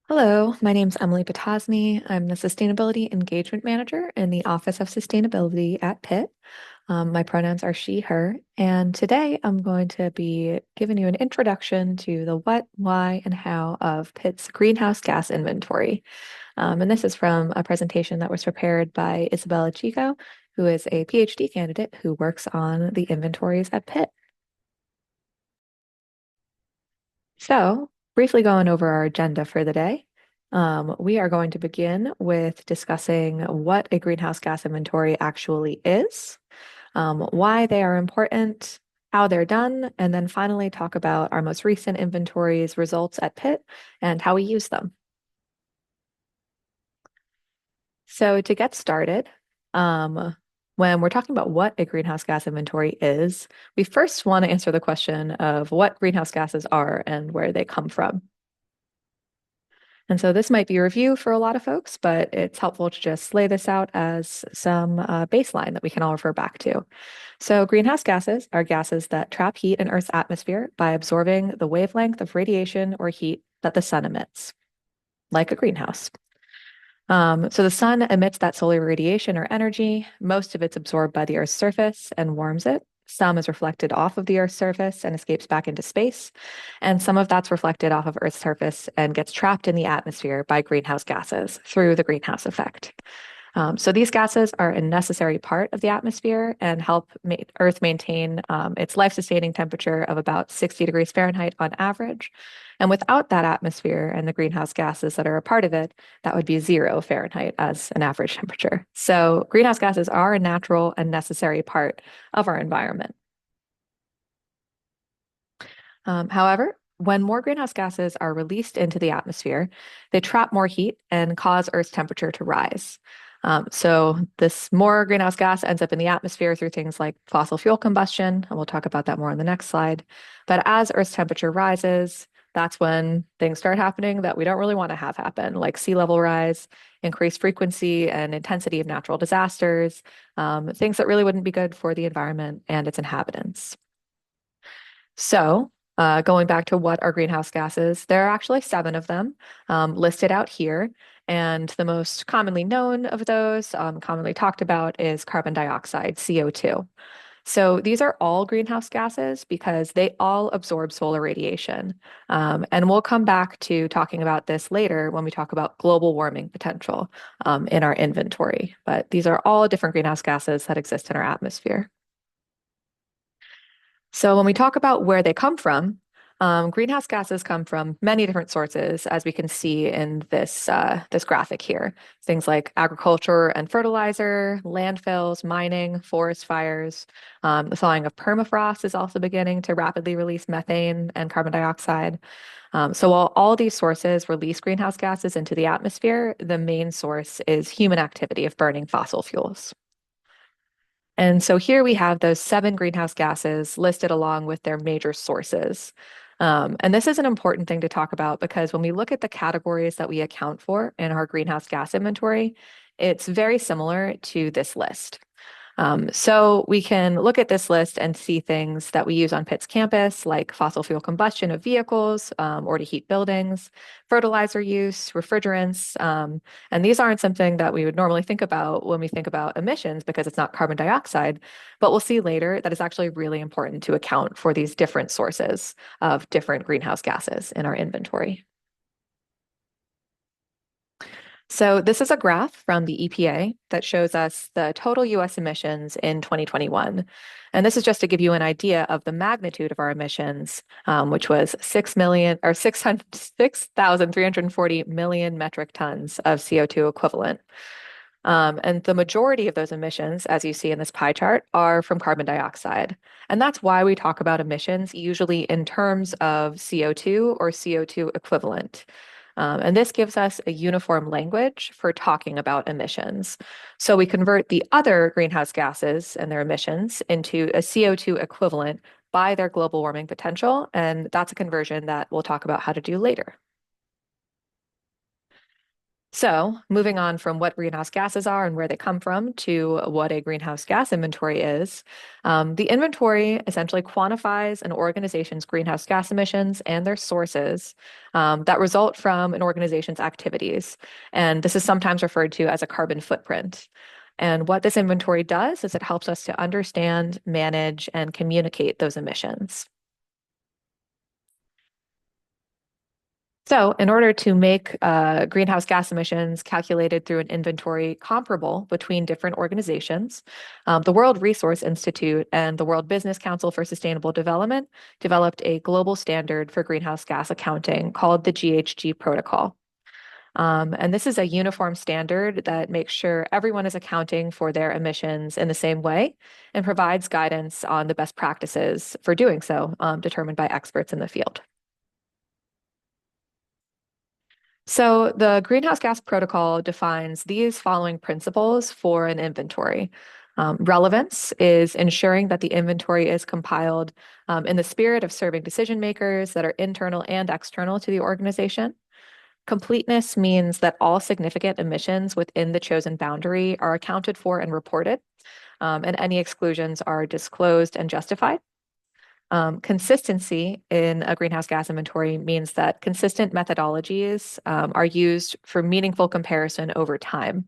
Hello, my name's Emily Potosny. I'm the Sustainability Engagement Manager in the Office of Sustainability at Pitt. My pronouns are she, her, and today I'm going to be giving you an introduction to the what, why, and how of Pitt's greenhouse gas inventory. And this is from a presentation that was prepared by Isabella Chico, who is a PhD candidate who works on the inventories at Pitt. So, briefly going over our agenda for the day, we are going to begin with discussing what a greenhouse gas inventory actually is, why they are important, how they're done, and then finally talk about our most recent inventories results at Pitt and how we use them. So, to get started, when we're talking about what a greenhouse gas inventory is, we first want to answer the question of what greenhouse gases are and where they come from. And so this might be a review for a lot of folks, but it's helpful to just lay this out as some baseline that we can all refer back to. So greenhouse gases are gases that trap heat in Earth's atmosphere by absorbing the wavelength of radiation or heat that the sun emits, like a greenhouse. So the sun emits that solar radiation or energy. Most of it's absorbed by the Earth's surface and warms it. Some is reflected off of the Earth's surface and escapes back into space. And some of that's reflected off of Earth's surface and gets trapped in the atmosphere by greenhouse gases through the greenhouse effect. So these gases are a necessary part of the atmosphere and help Earth maintain its life-sustaining temperature of about 60 degrees Fahrenheit on average. And without that atmosphere and the greenhouse gases that are a part of it, that would be 0 Fahrenheit as an average temperature. So greenhouse gases are a natural and necessary part of our environment. However, when more greenhouse gases are released into the atmosphere, they trap more heat and cause Earth's temperature to rise. So this more greenhouse gas ends up in the atmosphere through things like fossil fuel combustion, and we'll talk about that more on the next slide. But as Earth's temperature rises, that's when things start happening that we don't really want to have happen, like sea level rise, increased frequency and intensity of natural disasters, things that really wouldn't be good for the environment and its inhabitants. So, going back to what are greenhouse gases, there are actually 7 of them listed out here. And the most commonly known of those, commonly talked about, is carbon dioxide, CO2. So these are all greenhouse gases because they all absorb solar radiation. And we'll come back to talking about this later when we talk about global warming potential in our inventory. But these are all different greenhouse gases that exist in our atmosphere. So when we talk about where they come from, greenhouse gases come from many different sources, as we can see in this graphic here. Things like agriculture and fertilizer, landfills, mining, forest fires. The thawing of permafrost is also beginning to rapidly release methane and carbon dioxide. So while all these sources release greenhouse gases into the atmosphere, the main source is human activity of burning fossil fuels. And so here we have those 7 greenhouse gases listed along with their major sources. And this is an important thing to talk about because when we look at the categories that we account for in our greenhouse gas inventory, it's very similar to this list. So we can look at this list and see things that we use on Pitt's campus, like fossil fuel combustion of vehicles or to heat buildings, fertilizer use, refrigerants. And these aren't something that we would normally think about when we think about emissions because it's not carbon dioxide. But we'll see later that it's actually really important to account for these different sources of different greenhouse gases in our inventory. So this is a graph from the EPA that shows us the total US emissions in 2021. And this is just to give you an idea of the magnitude of our emissions, which was 6,340 million metric tons of CO2 equivalent. And the majority of those emissions, as you see in this pie chart, are from carbon dioxide. And that's why we talk about emissions usually in terms of CO2 or CO2 equivalent. And this gives us a uniform language for talking about emissions. So we convert the other greenhouse gases and their emissions into a CO2 equivalent by their global warming potential. And that's a conversion that we'll talk about how to do later. So, moving on from what greenhouse gases are and where they come from to what a greenhouse gas inventory is, the inventory essentially quantifies an organization's greenhouse gas emissions and their sources that result from an organization's activities. And this is sometimes referred to as a carbon footprint. And what this inventory does is it helps us to understand, manage, and communicate those emissions. So, in order to make greenhouse gas emissions calculated through an inventory comparable between different organizations, the World Resource Institute and the World Business Council for Sustainable Development developed a global standard for greenhouse gas accounting called the GHG protocol. And this is a uniform standard that makes sure everyone is accounting for their emissions in the same way and provides guidance on the best practices for doing so, determined by experts in the field. So the greenhouse gas protocol defines these following principles for an inventory. Relevance is ensuring that the inventory is compiled in the spirit of serving decision makers that are internal and external to the organization. Completeness means that all significant emissions within the chosen boundary are accounted for and reported, and any exclusions are disclosed and justified. Consistency in a greenhouse gas inventory means that consistent methodologies are used for meaningful comparison over time.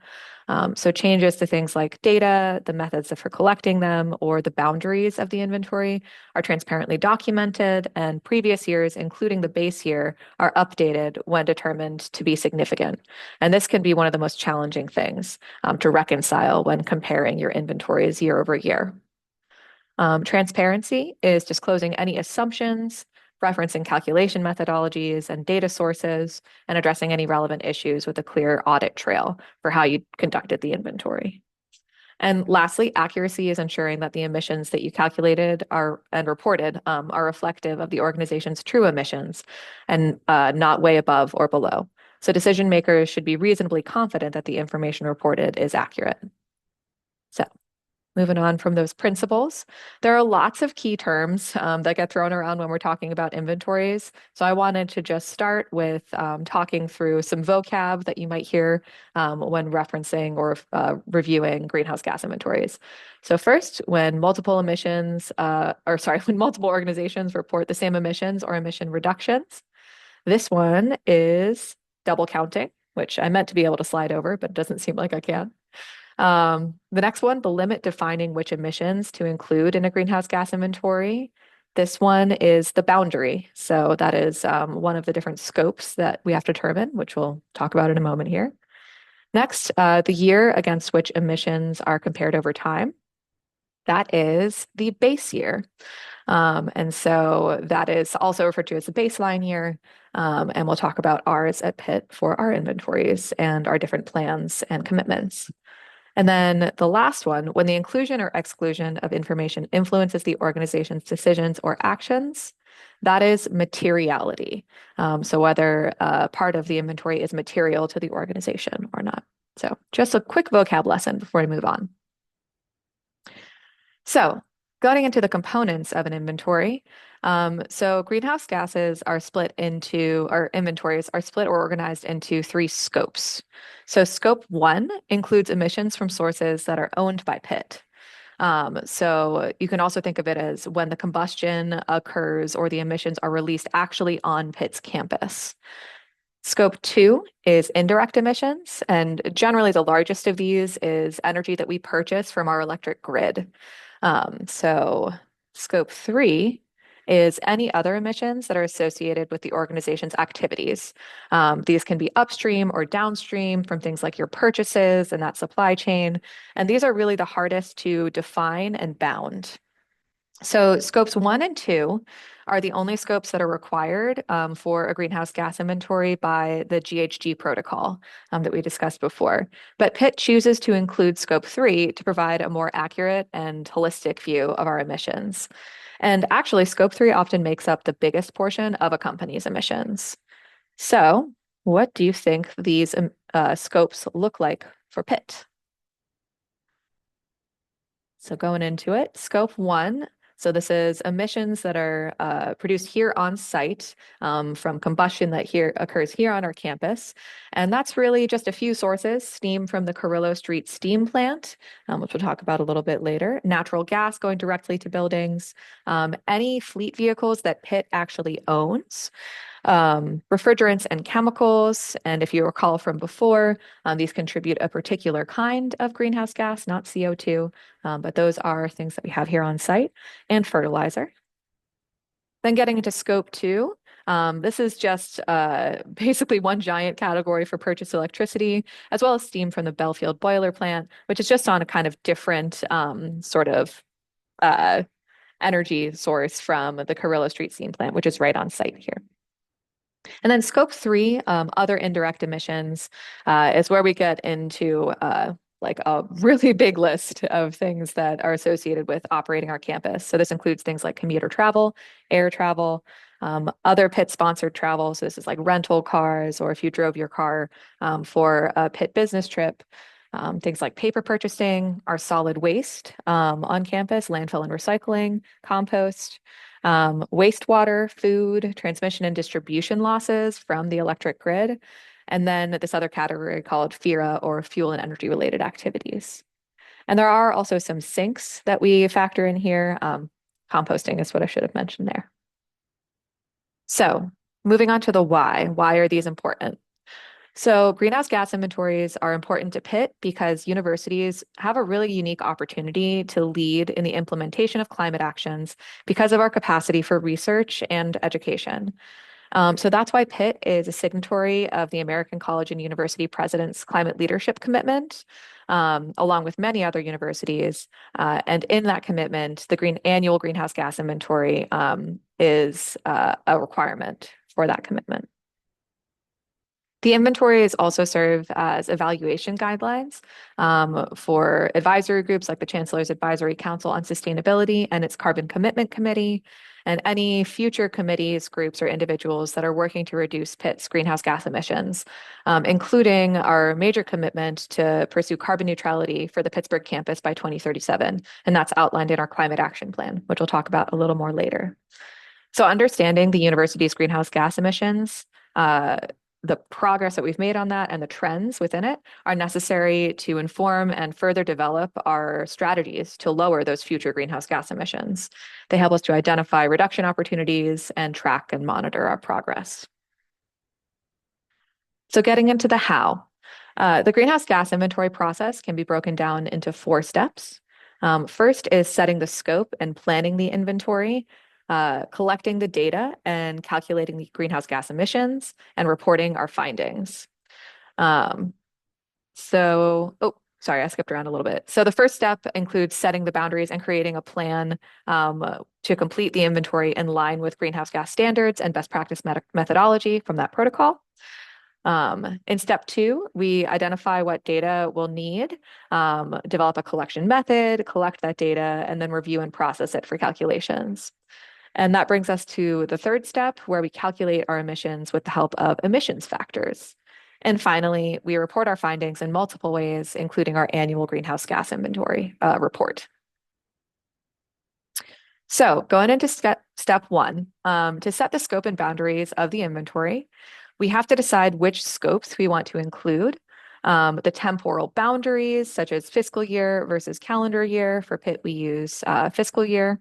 So changes to things like data, the methods for collecting them, or the boundaries of the inventory are transparently documented, and previous years, including the base year, are updated when determined to be significant. And this can be one of the most challenging things to reconcile when comparing your inventories year over year. Transparency is disclosing any assumptions, referencing calculation methodologies and data sources, and addressing any relevant issues with a clear audit trail for how you conducted the inventory. And lastly, accuracy is ensuring that the emissions that you calculated are and reported are reflective of the organization's true emissions and not way above or below. So decision makers should be reasonably confident that the information reported is accurate. So moving on from those principles, there are lots of key terms that get thrown around when we're talking about inventories. So I wanted to just start with talking through some vocab that you might hear when referencing or reviewing greenhouse gas inventories. So first, when multiple emissions, when multiple organizations report the same emissions or emission reductions, this one is double counting, which I meant to be able to slide over, but it doesn't seem like I can. The next one, the limit defining which emissions to include in a greenhouse gas inventory. This one is the boundary. So that is one of the different scopes that we have to determine, which we'll talk about in a moment here. Next, the year against which emissions are compared over time. That is the base year. And so that is also referred to as the baseline year. And we'll talk about ours at Pitt for our inventories and our different plans and commitments. And then the last one, when the inclusion or exclusion of information influences the organization's decisions or actions, that is materiality. So whether part of the inventory is material to the organization or not. So just a quick vocab lesson before we move on. So going into the components of an inventory, so greenhouse gases are split into, or inventories are split or organized into three scopes. So scope one includes emissions from sources that are owned by Pitt. So you can also think of it as when the combustion occurs or the emissions are released actually on Pitt's campus. Scope two is indirect emissions, and generally the largest of these is energy that we purchase from our electric grid. So scope three is any other emissions that are associated with the organization's activities. These can be upstream or downstream from things like your purchases and that supply chain. And these are really the hardest to define and bound. So scopes one and two are the only scopes that are required for a greenhouse gas inventory by the GHG protocol that we discussed before. But Pitt chooses to include scope three to provide a more accurate and holistic view of our emissions. And actually, scope three often makes up the biggest portion of a company's emissions. So what do you think these scopes look like for Pitt? So going into it, scope one So this is emissions that are produced here on site from combustion that here occurs here on our campus. And that's really just a few sources: steam from the Carrillo Street Steam Plant, which we'll talk about a little bit later, natural gas going directly to buildings, any fleet vehicles that Pitt actually owns, refrigerants and chemicals. And if you recall from before, these contribute a particular kind of greenhouse gas, not CO2, but those are things that we have here on site, and fertilizer. Then getting into scope two, this is just basically one giant category for purchased electricity, as well as steam from the Belfield boiler plant, which is just on a kind of different sort of uh, energy source from the Carrillo Street steam plant, which is right on site here. And then scope three, other indirect emissions, is where we get into like a really big list of things that are associated with operating our campus. So this includes things like commuter travel, air travel, other Pitt-sponsored travel. So this is like rental cars, or if you drove your car for a Pitt business trip. Things like paper purchasing, our solid waste on campus, landfill and recycling, compost, wastewater, food, transmission and distribution losses from the electric grid, and then this other category called FERA, or fuel and energy related activities. And there are also some sinks that we factor in here. Composting is what I should have mentioned there. So moving on to the why. Why are these important? So greenhouse gas inventories are important to Pitt because universities have a really unique opportunity to lead in the implementation of climate actions because of our capacity for research and education. So that's why Pitt is a signatory of the American College and University President's Climate Leadership Commitment, along with many other universities. And in that commitment, the annual greenhouse gas inventory is a requirement for that commitment. The inventories also serve as evaluation guidelines for advisory groups like the Chancellor's Advisory Council on Sustainability and its Carbon Commitment Committee, and any future committees, groups, or individuals that are working to reduce Pitt's greenhouse gas emissions, including our major commitment to pursue carbon neutrality for the Pittsburgh campus by 2037. And that's outlined in our Climate Action Plan, which we'll talk about a little more later. So understanding the university's greenhouse gas emissions, the progress that we've made on that and the trends within it are necessary to inform and further develop our strategies to lower those future greenhouse gas emissions. They help us to identify reduction opportunities and track and monitor our progress. So getting into the how. The greenhouse gas inventory process can be broken down into 4 steps. First is setting the scope and planning the inventory, collecting the data and calculating the greenhouse gas emissions, and reporting our findings. Sorry, I skipped around a little bit. So the first step includes setting the boundaries and creating a plan to complete the inventory in line with greenhouse gas standards and best practice methodology from that protocol. In step 2, we identify what data we'll need, develop a collection method, collect that data, and then review and process it for calculations. And that brings us to the third step, where we calculate our emissions with the help of emissions factors. And finally, we report our findings in multiple ways, including our annual greenhouse gas inventory report. So going into step 1, to set the scope and boundaries of the inventory, we have to decide which scopes we want to include, the temporal boundaries, such as fiscal year versus calendar year. For Pitt, we use fiscal year.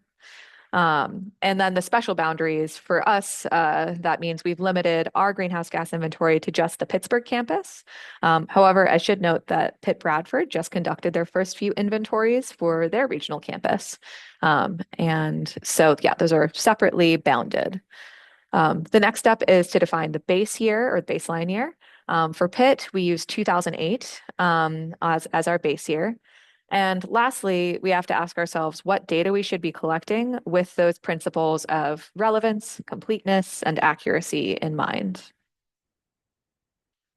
And then the special boundaries for us, that means we've limited our greenhouse gas inventory to just the Pittsburgh campus. However, I should note that Pitt Bradford just conducted their first few inventories for their regional campus. And so, yeah, those are separately bounded. The next step is to define the base year or baseline year. For Pitt, we use 2008 as our base year. And lastly, we have to ask ourselves what data we should be collecting with those principles of relevance, completeness, and accuracy in mind.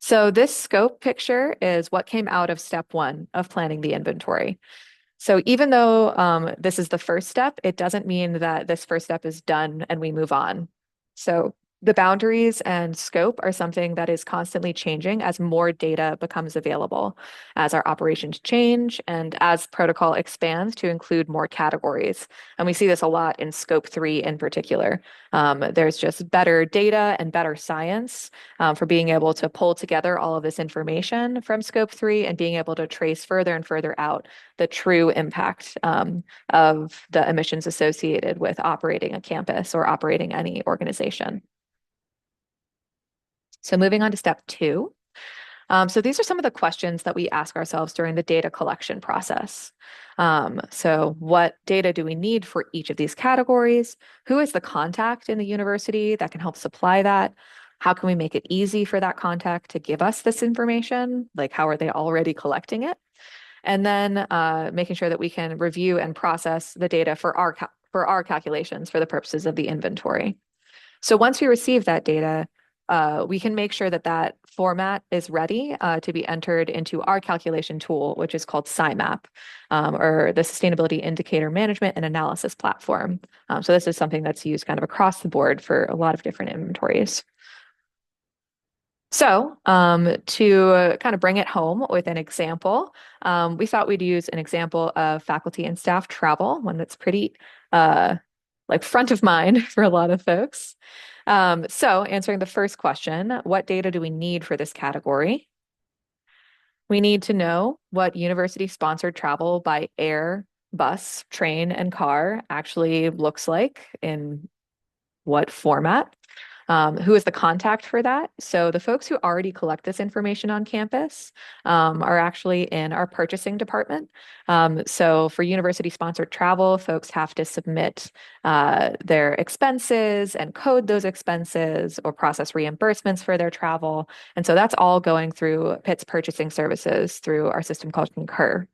So this scope picture is what came out of step 1 of planning the inventory. So even though this is the first step, it doesn't mean that this first step is done and we move on. So The boundaries and scope are something that is constantly changing as more data becomes available, as our operations change, and as protocol expands to include more categories. And we see this a lot in scope 3 in particular. There's just better data and better science for being able to pull together all of this information from scope 3 and being able to trace further and further out the true impact of the emissions associated with operating a campus or operating any organization. So moving on to step 2. So these are some of the questions that we ask ourselves during the data collection process. So what data do we need for each of these categories? Who is the contact in the university that can help supply that? How can we make it easy for that contact to give us this information? Like, how are they already collecting it? And then making sure that we can review and process the data for our calculations for the purposes of the inventory. So once we receive that data, we can make sure that that format is ready to be entered into our calculation tool, which is called SciMap, or the Sustainability Indicator Management and Analysis Platform. So this is something that's used kind of across the board for a lot of different inventories. So to kind of bring it home with an example, we thought we'd use an example of faculty and staff travel, one that's pretty like front of mind for a lot of folks. So answering the first question, what data do we need for this category? We need to know what university-sponsored travel by air, bus, train, and car actually looks like in what format. Who is the contact for that? So the folks who already collect this information on campus are actually in our purchasing department. So for university-sponsored travel, folks have to submit their expenses and code those expenses or process reimbursements for their travel. And so that's all going through Pitt's purchasing services through our system called Concur.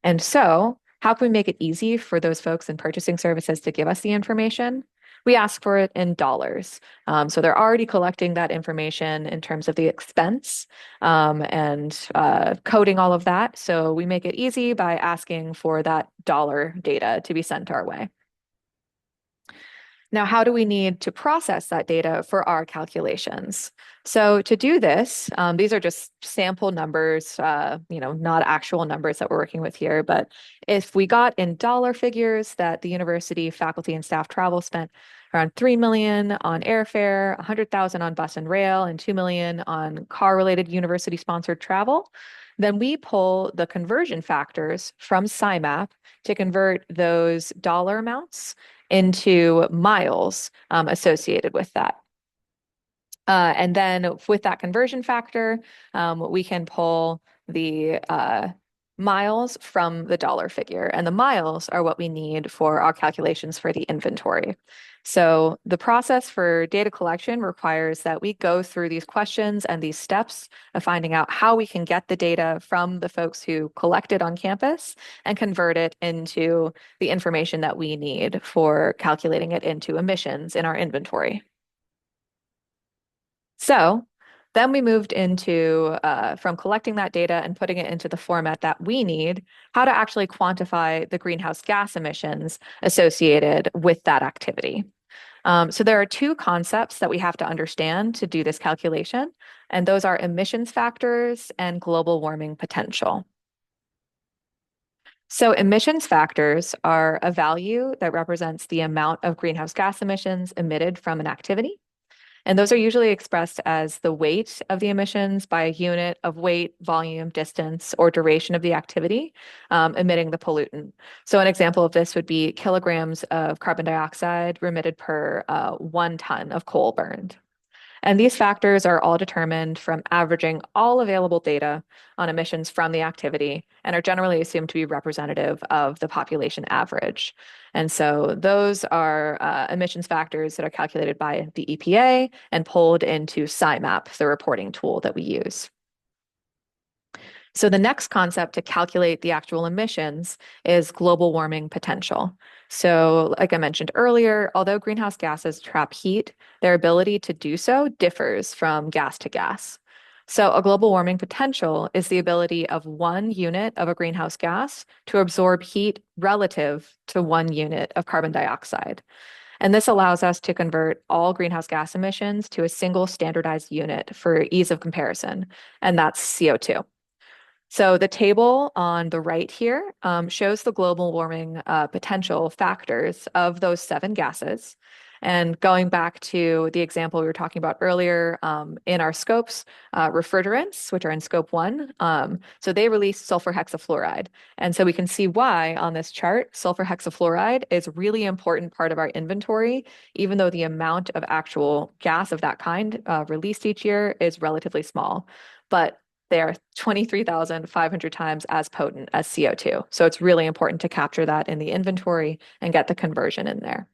And so how can we make it easy for those folks in purchasing services to give us the information? We ask for it in dollars. So they're already collecting that information in terms of the expense and coding all of that. So we make it easy by asking for that dollar data to be sent our way. Now, how do we need to process that data for our calculations? So to do this, these are just sample numbers, not actual numbers that we're working with here. But if we got in dollar figures that the university faculty and staff travel spent around 3 million on airfare, 100,000 on bus and rail, and 2 million on car-related university-sponsored travel, then we pull the conversion factors from SciMap to convert those dollar amounts into miles associated with that. And then with that conversion factor, we can pull the miles from the dollar figure. And the miles are what we need for our calculations for the inventory. So the process for data collection requires that we go through these questions and these steps of finding out how we can get the data from the folks who collect it on campus and convert it into the information that we need for calculating it into emissions in our inventory. So then we moved into from collecting that data and putting it into the format that we need, how to actually quantify the greenhouse gas emissions associated with that activity. So there are two concepts that we have to understand to do this calculation, and those are emissions factors and global warming potential. So emissions factors are a value that represents the amount of greenhouse gas emissions emitted from an activity. And those are usually expressed as the weight of the emissions by a unit of weight, volume, distance, or duration of the activity emitting the pollutant. So an example of this would be kilograms of carbon dioxide emitted per 1 ton of coal burned. And these factors are all determined from averaging all available data on emissions from the activity and are generally assumed to be representative of the population average. And so those are emissions factors that are calculated by the EPA and pulled into SciMap, the reporting tool that we use. So the next concept to calculate the actual emissions is global warming potential. So like I mentioned earlier, although greenhouse gases trap heat, their ability to do so differs from gas to gas. So a global warming potential is the ability of 1 unit of a greenhouse gas to absorb heat relative to 1 unit of carbon dioxide. And this allows us to convert all greenhouse gas emissions to a single standardized unit for ease of comparison, and that's CO2. So the table on the right here shows the global warming potential factors of those seven gases. And going back to the example we were talking about earlier, in our scopes, refrigerants, which are in scope one, so they release sulfur hexafluoride. And so we can see why on this chart, sulfur hexafluoride is a really important part of our inventory, even though the amount of actual gas of that kind released each year is relatively small. But they are 23,500 times as potent as CO2. So it's really important to capture that in the inventory and get the conversion in there.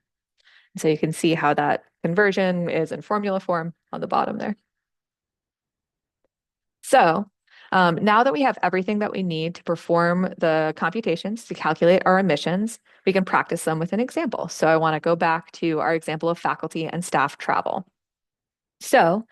So you can see how that conversion is in formula form on the bottom there. So now that we have everything that we need to perform the computations to calculate our emissions, we can practice them with an example. So I want to go back to our example of faculty and staff travel. So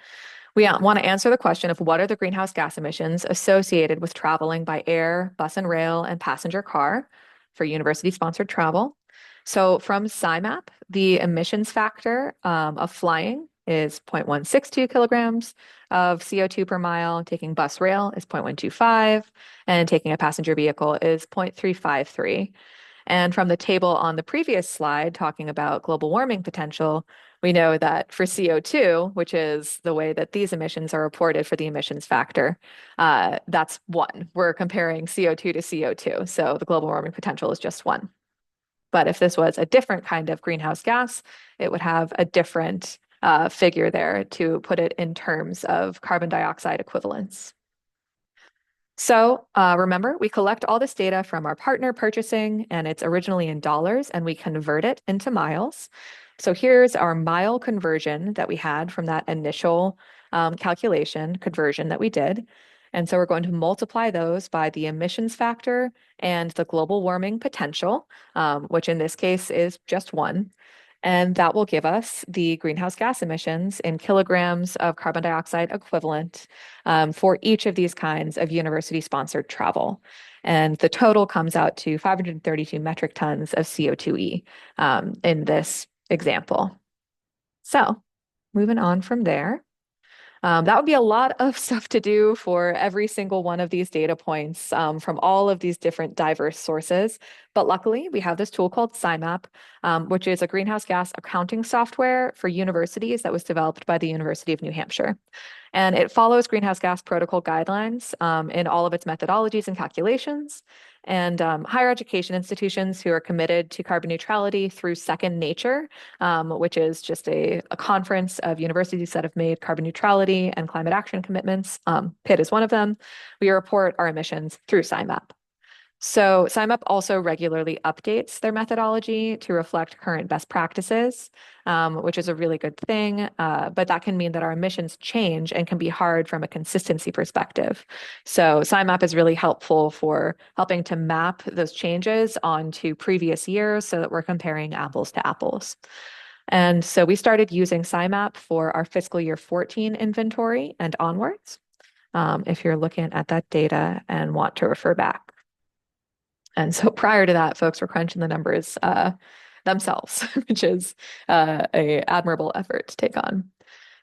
we want to answer the question of what are the greenhouse gas emissions associated with traveling by air, bus and rail, and passenger car for university-sponsored travel. So from SciMap, the emissions factor of flying is 0.162 kilograms of CO2 per mile. Taking bus rail is 0.125, and taking a passenger vehicle is 0.353. And from the table on the previous slide talking about global warming potential, we know that for CO2, which is the way that these emissions are reported for the emissions factor, that's one. We're comparing CO2 to CO2, so the global warming potential is just one. But if this was a different kind of greenhouse gas, it would have a different figure there to put it in terms of carbon dioxide equivalents. So remember, we collect all this data from our partner purchasing, and it's originally in dollars, and we convert it into miles. So here's our mile conversion that we had from that initial calculation conversion that we did. And so we're going to multiply those by the emissions factor and the global warming potential, which in this case is just one. And that will give us the greenhouse gas emissions in kilograms of carbon dioxide equivalent for each of these kinds of university-sponsored travel. And the total comes out to 532 metric tons of CO2e in this example. So moving on from there. That would be a lot of stuff to do for every single one of these data points from all of these different diverse sources. But luckily, we have this tool called SciMap, which is a greenhouse gas accounting software for universities that was developed by the University of New Hampshire. And it follows greenhouse gas protocol guidelines in all of its methodologies and calculations. And higher education institutions who are committed to carbon neutrality through Second Nature, which is just a conference of universities that have made carbon neutrality and climate action commitments. Pitt is one of them. We report our emissions through SciMap. So SciMap also regularly updates their methodology to reflect current best practices, which is a really good thing. But that can mean that our emissions change and can be hard from a consistency perspective. So SciMap is really helpful for helping to map those changes onto previous years so that we're comparing apples to apples. And so we started using SciMap for our fiscal year 14 inventory and onwards, if you're looking at that data and want to refer back. And so prior to that, folks were crunching the numbers themselves, which is a admirable effort to take on.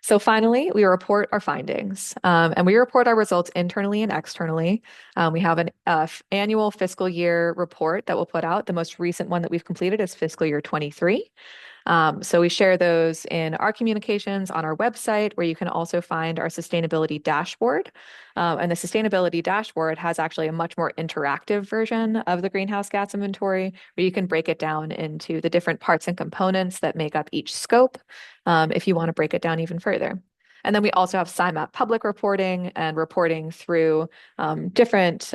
So finally, we report our findings, and we report our results internally and externally. We have an annual fiscal year report that we'll put out. The most recent one that we've completed is fiscal year 23. So we share those in our communications on our website, where you can also find our sustainability dashboard. And the sustainability dashboard has actually a much more interactive version of the greenhouse gas inventory, where you can break it down into the different parts and components that make up each scope, if you want to break it down even further. And then we also have SciMap public reporting and reporting through different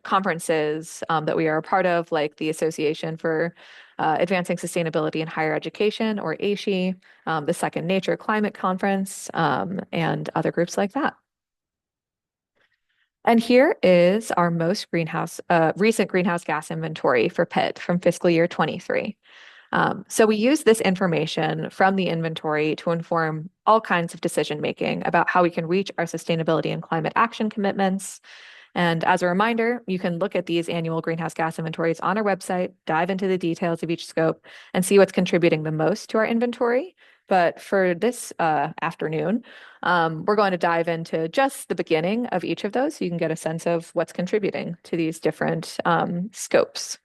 conferences that we are a part of, like the Association for Advancing Sustainability in Higher Education, or ASHE, the Second Nature Climate Conference, and other groups like that. And here is our most recent greenhouse gas inventory for Pitt from fiscal year 23. So we use this information from the inventory to inform all kinds of decision making about how we can reach our sustainability and climate action commitments. And as a reminder, you can look at these annual greenhouse gas inventories on our website, dive into the details of each scope, and see what's contributing the most to our inventory. But for this afternoon, we're going to dive into just the beginning of each of those so you can get a sense of what's contributing to these different scopes.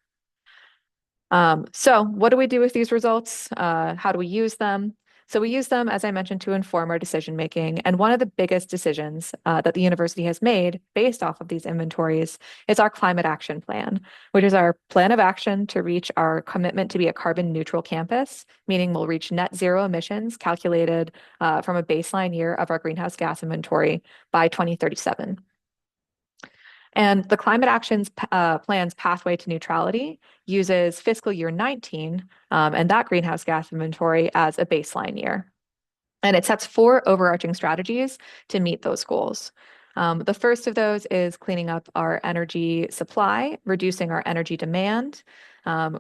So what do we do with these results? How do we use them? So we use them, as I mentioned, to inform our decision making. And one of the biggest decisions that the university has made based off of these inventories is our Climate Action Plan, which is our plan of action to reach our commitment to be a carbon neutral campus, meaning we'll reach net zero emissions calculated from a baseline year of our greenhouse gas inventory by 2037. And the Climate Action's Plan's pathway to neutrality uses fiscal year 19 and that greenhouse gas inventory as a baseline year. And it sets four overarching strategies to meet those goals. The first of those is cleaning up our energy supply, reducing our energy demand,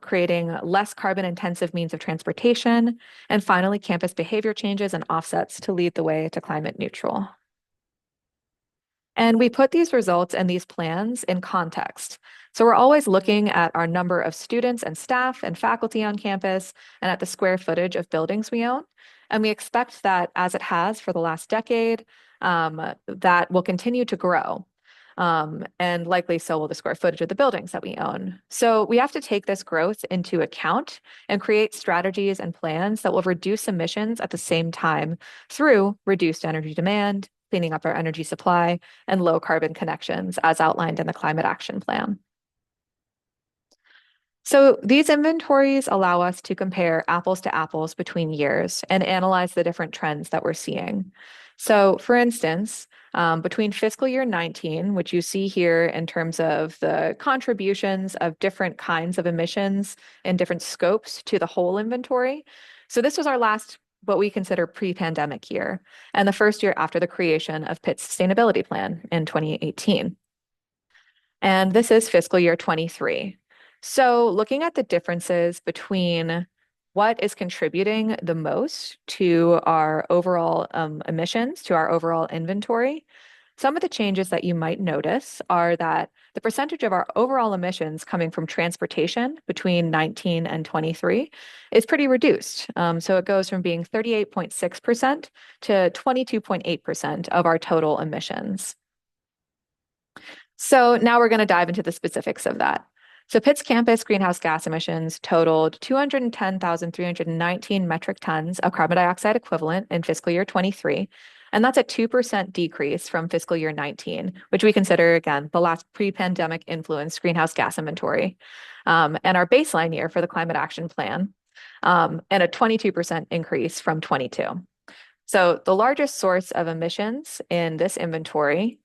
creating less carbon intensive means of transportation, and finally, campus behavior changes and offsets to lead the way to climate neutral. And we put these results and these plans in context. So we're always looking at our number of students and staff and faculty on campus and at the square footage of buildings we own. And we expect that, as it has for the last decade, that will continue to grow. And likely so will the square footage of the buildings that we own. So we have to take this growth into account and create strategies and plans that will reduce emissions at the same time through reduced energy demand, cleaning up our energy supply, and low carbon connections as outlined in the Climate Action Plan. So these inventories allow us to compare apples to apples between years and analyze the different trends that we're seeing. So for instance, between fiscal year 19, which you see here in terms of the contributions of different kinds of emissions and different scopes to the whole inventory. So this was our last what we consider pre-pandemic year, and the first year after the creation of Pitt's sustainability plan in 2018. And this is fiscal year 23. So looking at the differences between what is contributing the most to our overall emissions, to our overall inventory, some of the changes that you might notice are that the percentage of our overall emissions coming from transportation between 19 and 23 is pretty reduced. So it goes from being 38.6% to 22.8% of our total emissions. So now we're going to dive into the specifics of that. So Pitt's campus greenhouse gas emissions totaled 210,319 metric tons of carbon dioxide equivalent in fiscal year 23. And that's a 2% decrease from fiscal year 19, which we consider, again, the last pre-pandemic influenced greenhouse gas inventory, and our baseline year for the Climate Action Plan, and a 22% increase from 22. So the largest source of emissions in this inventory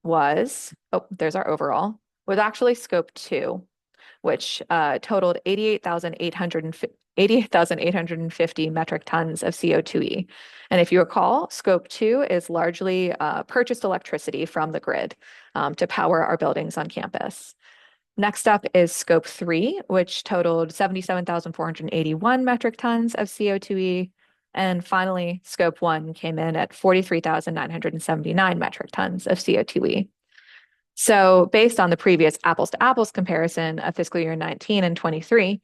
was, there's our overall, was actually scope 2, which totaled 88,850 metric tons of CO2e. And if you recall, scope 2 is largely purchased electricity from the grid to power our buildings on campus. Next up is scope 3, which totaled 77,481 metric tons of CO2e. And finally, scope 1 came in at 43,979 metric tons of CO2e. So based on the previous apples to apples comparison of fiscal year 19 and 23,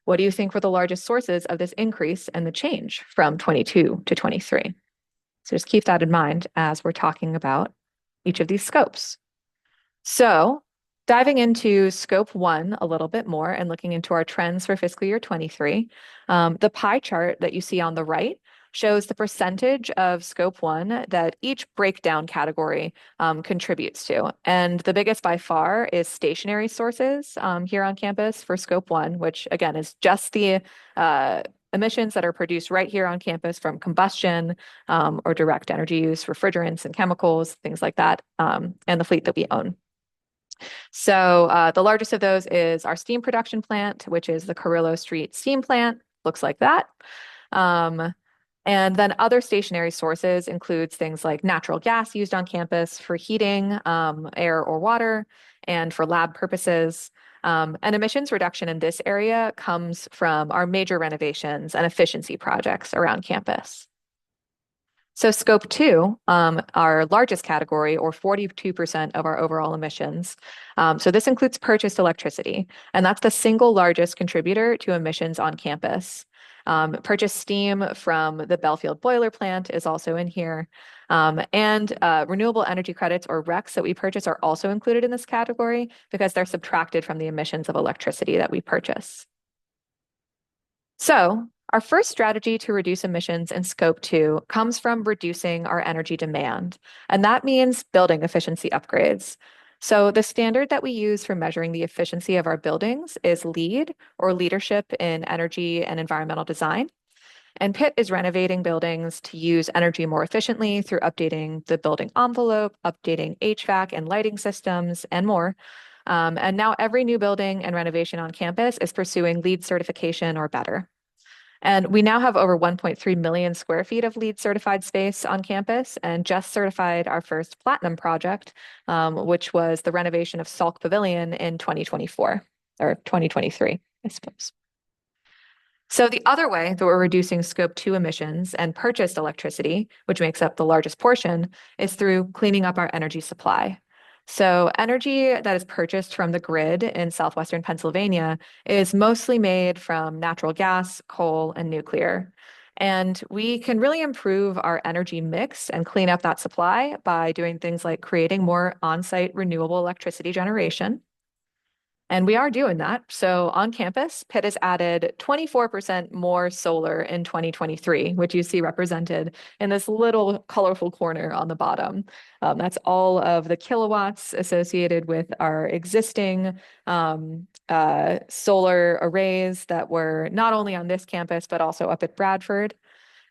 what do you think were the largest sources of this increase and the change from 22 to 23? So just keep that in mind as we're talking about each of these scopes. So diving into scope 1 a little bit more and looking into our trends for fiscal year 23, the pie chart that you see on the right shows the percentage of scope 1 that each breakdown category contributes to. And the biggest by far is stationary sources here on campus for scope 1, which again is just the emissions that are produced right here on campus from combustion or direct energy use, refrigerants and chemicals, things like that, and the fleet that we own. So the largest of those is our steam production plant, which is the Carrillo Street Steam Plant. Looks like that. And then other stationary sources includes things like natural gas used on campus for heating, air or water, and for lab purposes. And emissions reduction in this area comes from our major renovations and efficiency projects around campus. So scope two, our largest category, or 42% of our overall emissions. So this includes purchased electricity, and that's the single largest contributor to emissions on campus. Purchased steam from the Belfield boiler plant is also in here. And renewable energy credits, or RECs, that we purchase are also included in this category because they're subtracted from the emissions of electricity that we purchase. So, our first strategy to reduce emissions in scope two comes from reducing our energy demand, and that means building efficiency upgrades. So, the standard that we use for measuring the efficiency of our buildings is LEED, or Leadership in Energy and Environmental Design. And Pitt is renovating buildings to use energy more efficiently through updating the building envelope, updating HVAC and lighting systems, and more. And now every new building and renovation on campus is pursuing LEED certification or better. And we now have over 1.3 million square feet of LEED certified space on campus and just certified our first platinum project, which was the renovation of Salk Pavilion in 2024 or 2023, I suppose. So the other way that we're reducing scope two emissions and purchased electricity, which makes up the largest portion, is through cleaning up our energy supply. So energy that is purchased from the grid in southwestern Pennsylvania is mostly made from natural gas, coal, and nuclear. And we can really improve our energy mix and clean up that supply by doing things like creating more on-site renewable electricity generation. And we are doing that. So on campus, Pitt has added 24% more solar in 2023, which you see represented in this little colorful corner on the bottom. That's all of the kilowatts associated with our existing solar arrays that were not only on this campus, but also up at Bradford.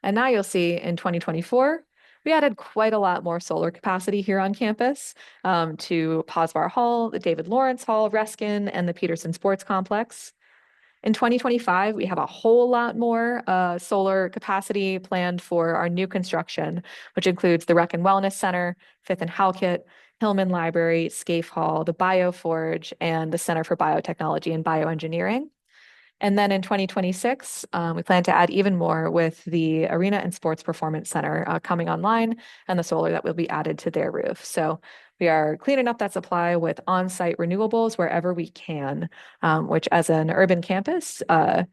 And now you'll see in 2024, we added quite a lot more solar capacity here on campus to Posvar Hall, the David Lawrence Hall, Reskin, and the Peterson Sports Complex. In 2025, we have a whole lot more solar capacity planned for our new construction, which includes the Rec and Wellness Center, Fifth and Halkett, Hillman Library, Scaife Hall, the Bioforge, and the Center for Biotechnology and Bioengineering. And then in 2026, we plan to add even more with the Arena and Sports Performance Center coming online and the solar that will be added to their roof. So we are cleaning up that supply with on-site renewables wherever we can, which as an urban campus, our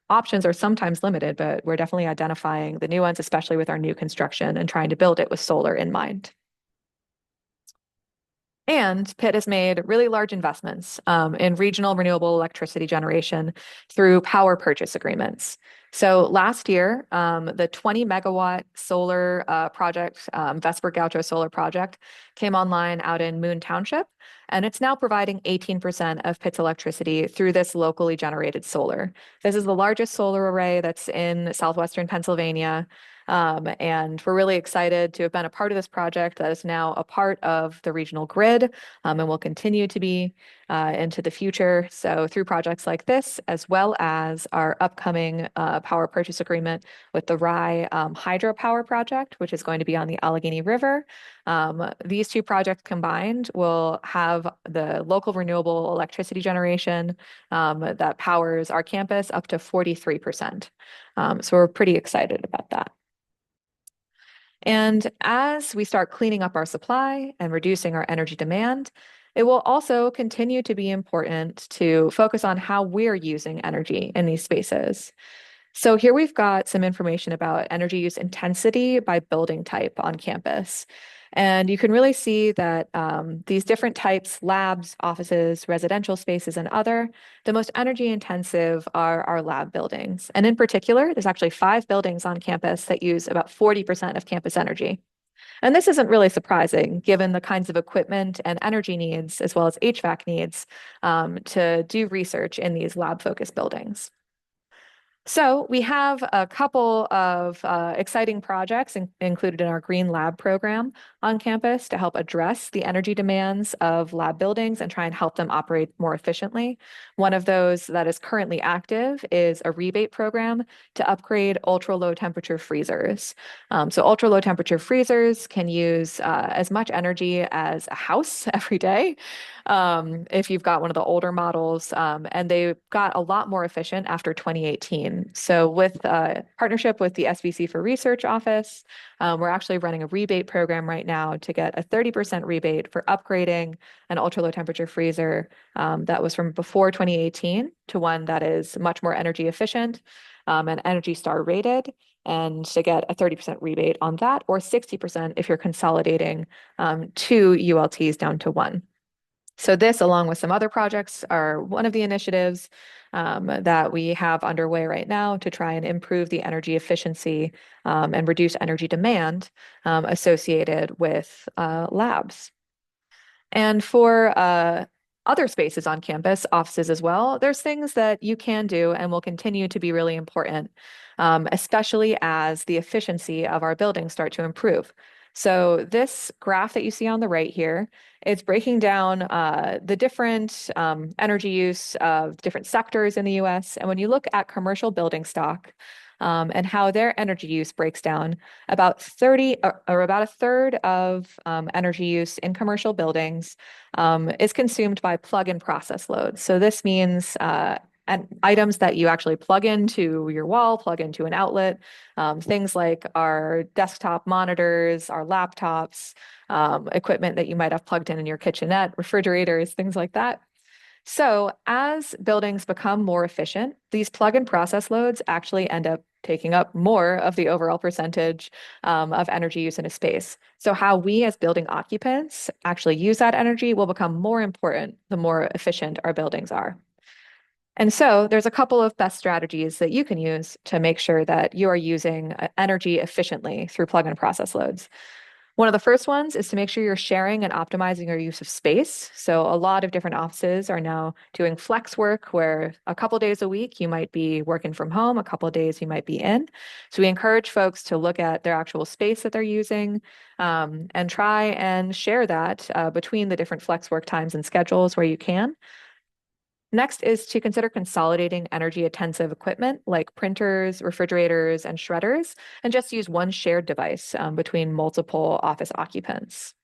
options are sometimes limited, but we're definitely identifying the new ones, especially with our new construction and trying to build it with solar in mind. And Pitt has made really large investments in regional renewable electricity generation through power purchase agreements. So last year, the 20 megawatt solar project, Vesper Gaucho Solar Project, came online out in Moon Township, and it's now providing 18% of Pitt's electricity through this locally generated solar. This is the largest solar array that's in southwestern Pennsylvania. And we're really excited to have been a part of this project that is now a part of the regional grid and will continue to be into the future. So through projects like this, as well as our upcoming power purchase agreement with the Rye hydropower project, which is going to be on the Allegheny River. These two projects combined will have the local renewable electricity generation that powers our campus up to 43%. So we're pretty excited about that. And as we start cleaning up our supply and reducing our energy demand, it will also continue to be important to focus on how we're using energy in these spaces. So here we've got some information about energy use intensity by building type on campus. And you can really see that these different types, labs, offices, residential spaces, and other, the most energy intensive are our lab buildings. And in particular, there's actually 5 buildings on campus that use about 40% of campus energy. And this isn't really surprising given the kinds of equipment and energy needs, as well as HVAC needs, to do research in these lab-focused buildings. So we have a couple of exciting projects included in our Green Lab program on campus to help address the energy demands of lab buildings and try and help them operate more efficiently. One of those that is currently active is a rebate program to upgrade ultra low temperature freezers. So ultra low temperature freezers can use as much energy as a house every day. If you've got one of the older models, and they got a lot more efficient after 2018. 2019. So with partnership with the SBC for Research Office, we're actually running a rebate program right now to get a 30% rebate for upgrading an ultra low temperature freezer that was from before 2018 to one that is much more energy efficient and Energy Star rated, and to get a 30% rebate on that, or 60% if you're consolidating two ULTs down to one. So this, along with some other projects, are one of the initiatives that we have underway right now to try and improve the energy efficiency and reduce energy demand associated with labs. And for other spaces on campus, offices as well, there's things that you can do and will continue to be really important, especially as the efficiency of our buildings start to improve. So this graph that you see on the right here, it's breaking down the different energy use of different sectors in the US. And when you look at commercial building stock, and how their energy use breaks down, about 30 or about a third of energy use in commercial buildings is consumed by plug-in process loads. So this means and items that you actually plug into your wall, plug into an outlet, things like our desktop monitors, our laptops, equipment that you might have plugged in your kitchenette, refrigerators, things like that. So as buildings become more efficient, these plug-in process loads actually end up taking up more of the overall percentage of energy use in a space. So how we as building occupants actually use that energy will become more important the more efficient our buildings are. And so there's a couple of best strategies that you can use to make sure that you are using energy efficiently through plug-in process loads. One of the first ones is to make sure you're sharing and optimizing your use of space. So a lot of different offices are now doing flex work where a couple days a week you might be working from home, a couple of days you might be in. So we encourage folks to look at their actual space that they're using and try and share that between the different flex work times and schedules where you can. Next is to consider consolidating energy-intensive equipment like printers, refrigerators, and shredders, and just use one shared device between multiple office occupants.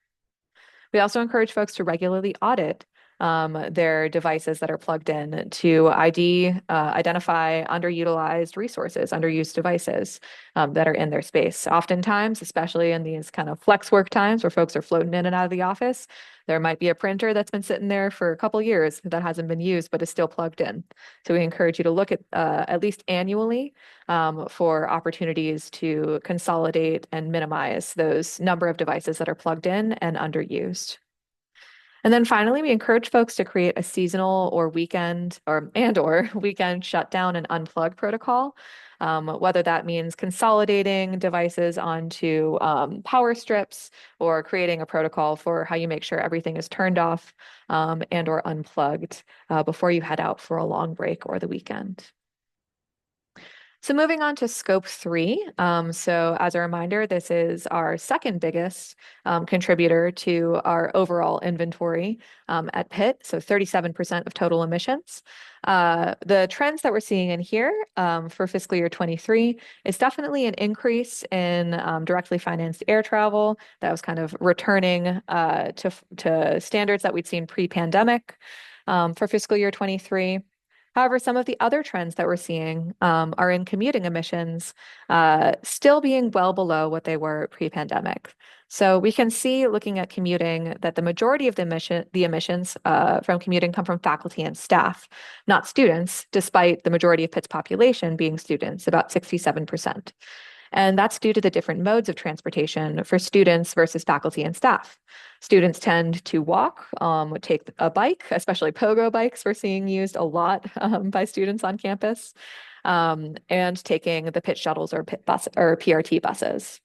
We also encourage folks to regularly audit their devices that are plugged in to identify underutilized resources, underused devices that are in their space. Oftentimes, especially in these kind of flex work times where folks are floating in and out of the office, there might be a printer that's been sitting there for a couple years that hasn't been used but is still plugged in. So we encourage you to look at least annually for opportunities to consolidate and minimize those number of devices that are plugged in and underused. And then finally, we encourage folks to create a seasonal or weekend or weekend shutdown and unplug protocol, whether that means consolidating devices onto power strips or creating a protocol for how you make sure everything is turned off and or unplugged before you head out for a long break or the weekend. So moving on to scope 3. So as a reminder, this is our second biggest contributor to our overall inventory at Pitt, so 37% of total emissions. The trends that we're seeing in here for fiscal year 23 is definitely an increase in directly financed air travel that was kind of returning to standards that we'd seen pre-pandemic for fiscal year 23. However, some of the other trends that we're seeing are in commuting emissions still being well below what they were pre-pandemic. So we can see, looking at commuting, that the majority of the emissions from commuting come from faculty and staff, not students, despite the majority of Pitt's population being students, about 67%. And that's due to the different modes of transportation for students versus faculty and staff. Students tend to walk, would take a bike, especially pogo bikes we're seeing used a lot by students on campus, and taking the Pitt shuttles or Pitt bus or PRT buses.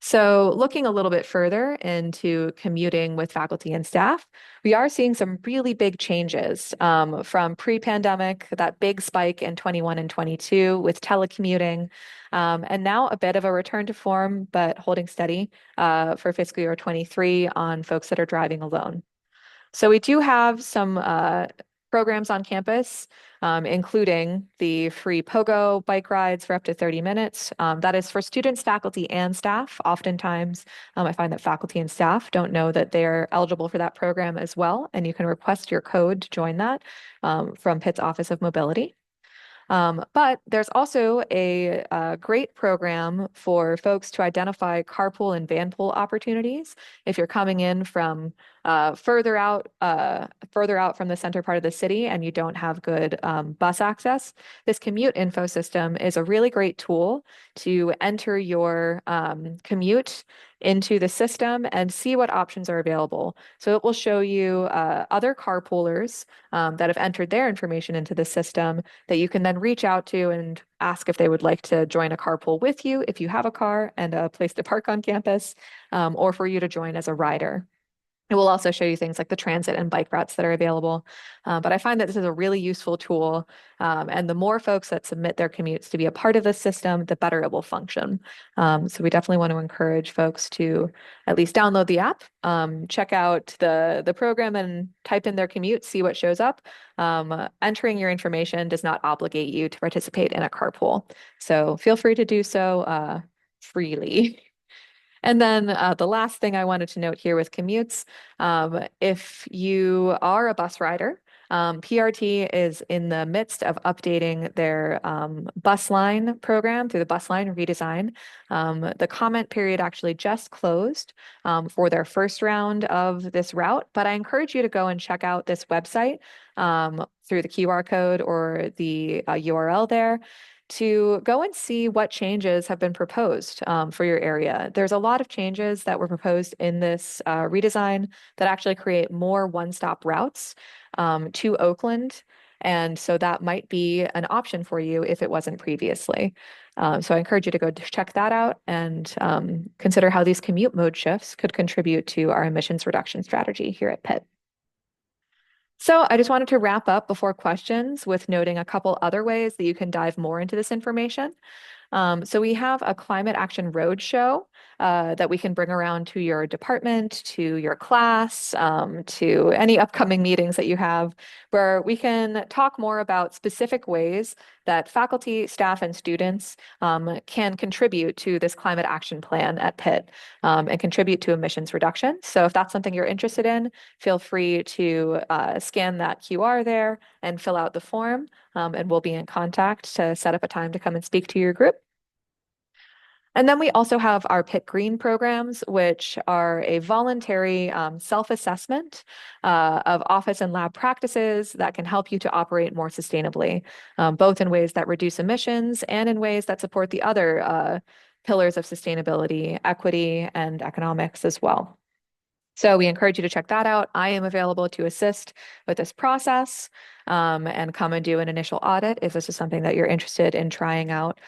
So looking a little bit further into commuting with faculty and staff, we are seeing some really big changes from pre-pandemic, that big spike in 21 and 22 with telecommuting, and now a bit of a return to form, but holding steady for fiscal year 23 on folks that are driving alone. So we do have some programs on campus, including the free pogo bike rides for up to 30 minutes. That is for students, faculty, and staff. Oftentimes, I find that faculty and staff don't know that they're eligible for that program as well, and you can request your code to join that from Pitt's Office of Mobility. But there's also a great program for folks to identify carpool and vanpool opportunities. If you're coming in from further out from the center part of the city and you don't have good bus access, this commute info system is a really great tool to enter your commute into the system and see what options are available. So it will show you other carpoolers that have entered their information into the system that you can then reach out to and ask if they would like to join a carpool with you if you have a car and a place to park on campus, or for you to join as a rider. It will also show you things like the transit and bike routes that are available. But I find that this is a really useful tool. And the more folks that submit their commutes to be a part of this system, the better it will function. So we definitely want to encourage folks to at least download the app, check out the program and type in their commute, see what shows up. Entering your information does not obligate you to participate in a carpool. So feel free to do so freely. And then the last thing I wanted to note here with commutes, if you are a bus rider, PRT is in the midst of updating their bus line program through the bus line redesign. The comment period actually just closed for their first round of this route, but I encourage you to go and check out this website through the QR code or the URL there to go and see what changes have been proposed for your area. There's a lot of changes that were proposed in this redesign that actually create more one-stop routes to Oakland. And so that might be an option for you if it wasn't previously. So I encourage you to go check that out and consider how these commute mode shifts could contribute to our emissions reduction strategy here at Pitt. So I just wanted to wrap up before questions with noting a couple other ways that you can dive more into this information. So we have a climate action roadshow that we can bring around to your department, to your class, to any upcoming meetings that you have, where we can talk more about specific ways that faculty, staff, and students can contribute to this climate action plan at Pitt and contribute to emissions reduction. So if that's something you're interested in, feel free to scan that QR there and fill out the form, and we'll be in contact to set up a time to come and speak to your group. And then we also have our Pitt Green programs, which are a voluntary self-assessment of office and lab practices that can help you to operate more sustainably, both in ways that reduce emissions and in ways that support the other pillars of sustainability, equity, and economics as well. So we encourage you to check that out. I am available to assist with this process and come and do an initial audit if this is something that you're interested in trying out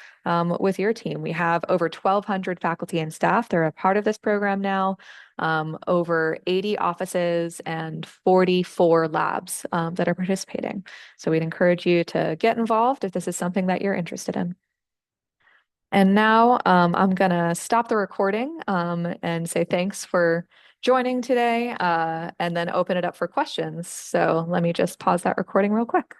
with your team. We have over 1,200 faculty and staff. They're a part of this program now, over 80 offices and 44 labs that are participating. So we'd encourage you to get involved if this is something that you're interested in. And now I'm going to stop the recording and say thanks for joining today and then open it up for questions. So let me just pause that recording real quick.